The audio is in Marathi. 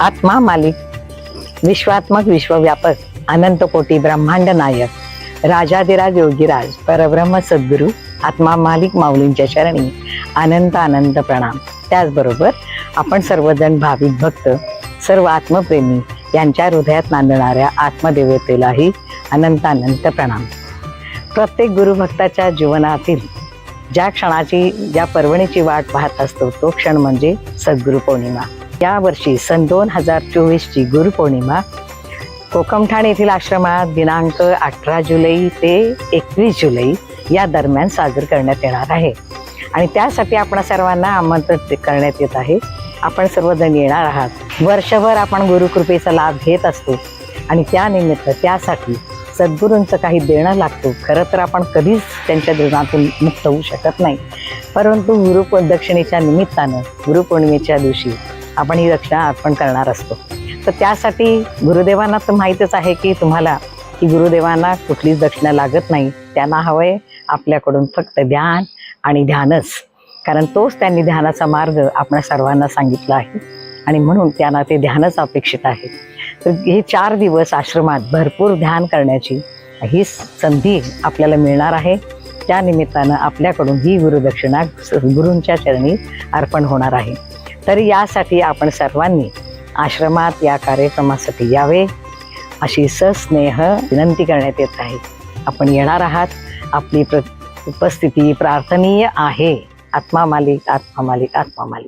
आत्मा मालिक विश्वात्मक विश्वव्यापक अनंत कोटी ब्रह्मांड नायक राजाधिराज योगीराज परब्रह्म सद्गुरु आत्मा मालिक माऊलींच्या चरणी अनंत अनंत प्रणाम। त्याचबरोबर आपण सर्वजण भाविक भक्त सर्व आत्मप्रेमी यांच्या हृदयात नांदणाऱ्या आत्मदेवतेलाही अनंत अनंत प्रणाम। प्रत्येक गुरुभक्ताच्या जीवनातील ज्या क्षणाची ज्या पर्वणीची वाट पाहत असतो तो क्षण म्हणजे सद्गुरु पौर्णिमा। या वर्षी सन 2024 ची गुरुपौर्णिमा कोकमठाण येथील आश्रमात दिनांक 18 जुलै ते 21 जुलै या दरम्यान साजरी करण्यात येणार आहे आणि त्यासाठी आपण सर्वांना आमंत्रित करण्यात येत आहे। आपण सर्वजण येणार आहात। वर्षभर आपण गुरुकृपेचा लाभ घेत असतो आणि त्यानिमित्त त्यासाठी सद्गुरूंचं काही देणं लागतो। खरं तर आपण कधीच त्यांच्या ऋणातून मुक्त होऊ शकत नाही, परंतु गुरुदक्षिणेच्या निमित्तानं गुरुपौर्णिमेच्या दिवशी आपण ही दक्षिणा अर्पण करणार असतो। तर त्यासाठी गुरुदेवांना तर माहीतच आहे की तुम्हाला की गुरुदेवांना कुठलीच दक्षिणा लागत नाही। त्यांना हवंय आपल्याकडून फक्त ध्यान आणि ध्यानच, कारण तोच त्यांनी ध्यानाचा मार्ग आपल्या सर्वांना सांगितला आहे आणि म्हणून त्यांना ते ध्यानच अपेक्षित आहे। तर हे 4 दिवस आश्रमात भरपूर ध्यान करण्याची ही संधी आपल्याला मिळणार आहे। त्या निमित्तानं आपल्याकडून ही गुरुदक्षिणा गुरूंच्या चरणी अर्पण होणार आहे। तर यासाठी आपण सर्वांनी आश्रमात या कार्यक्रमासाठी यावे अशी सस्नेह विनंती करण्यात येत आहे। आपण येणार आहात, आपली उपस्थिती प्रार्थनीय आहे। आत्मा मालिक, आत्मा मालिक, आत्मा मालिक।